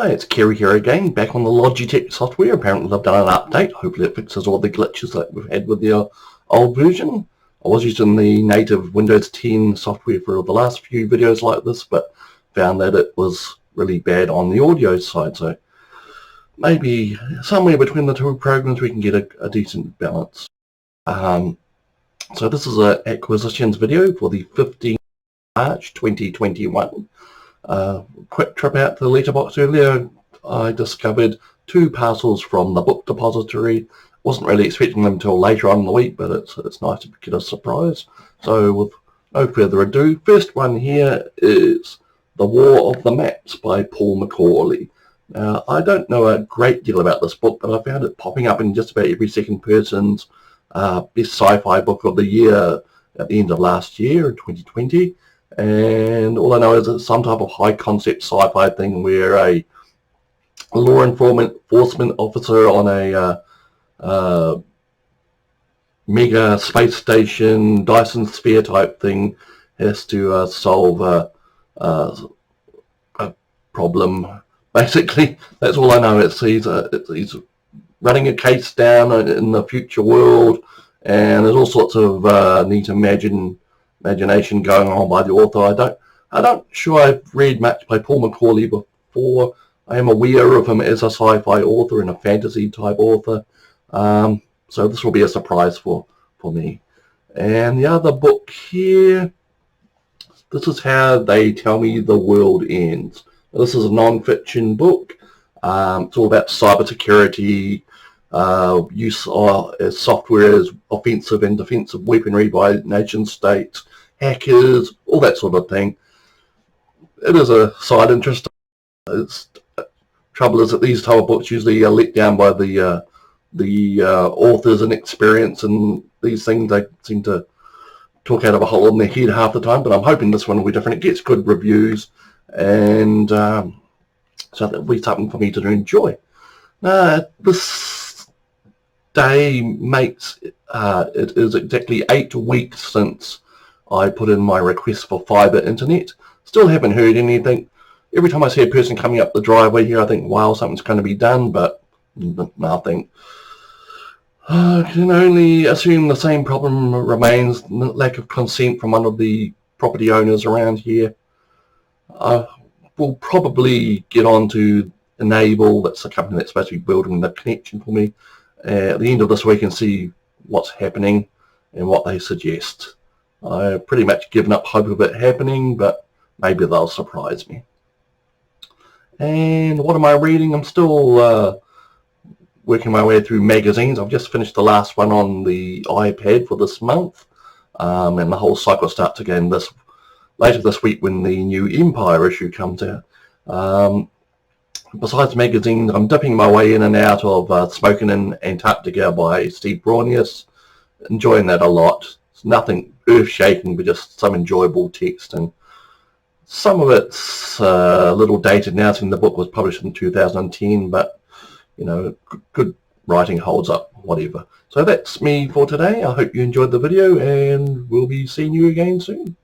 Hi, it's Kerry here again, back on the Logitech software. Apparently they've done an update. Hopefully it fixes all the glitches that we've had with the old version. I was using the native Windows 10 software for the last few videos like this, but found that it was really bad on the audio side. So maybe somewhere between the two programs we can get a decent balance. So this is an acquisitions video for the 15th March 2021. Quick trip out to the letterbox earlier. I discovered 2 parcels from the Book Depository. Wasn't really expecting them until later on in the week, but it's nice to get a surprise. So with no further ado, first one here is The War of the Maps by Paul McAuley. Now, I don't know a great deal about this book, but I found it popping up in just about every second person's best sci-fi book of the year at the end of last year in 2020. And all I know is it's some type of high concept sci-fi thing where a law enforcement officer on a mega space station Dyson sphere type thing has to solve a problem. Basically, that's all I know. He's running a case down in the future world, and there's all sorts of neat imagination going on by the author. I'm not sure I've read much by Paul McAuley before. I am aware of him as a sci-fi author and a fantasy type author, so this will be a surprise for me. And the other book here, this is How They Tell Me the World Ends. Now, this is a non-fiction book. It's all about cybersecurity, use of software as offensive and defensive weaponry by nation states, hackers, all that sort of thing. It is a side interest. Trouble is that these type of books usually are let down by the author's inexperience, and these things they seem to talk out of a hole in their head half the time. But I'm hoping this one will be different. It gets good reviews, and so that'll be something for me to enjoy. This day makes it is exactly 8 weeks since I put in my request for fibre internet. Still haven't heard anything. Every time I see a person coming up the driveway here, I think, wow, something's going to be done, but nothing. I can only assume the same problem remains, lack of consent from one of the property owners around here. We'll probably get on to Enable, that's the company that's supposed to be building the connection for me, at the end of this week and see what's happening and what they suggest. I've pretty much given up hope of it happening, but maybe they'll surprise me. And what am I reading? I'm still working my way through magazines. I've just finished the last one on the iPad for this month, and the whole cycle starts again later this week when the new Empire issue comes out. Besides magazines, I'm dipping my way in and out of Smoking in Antarctica by Steve Braunius. Enjoying that a lot. It's nothing earth-shaking, but just some enjoyable text, and some of it's a little dated now, since the book was published in 2010, but you know, good writing holds up, whatever. So that's me for today. I hope you enjoyed the video, and we'll be seeing you again soon.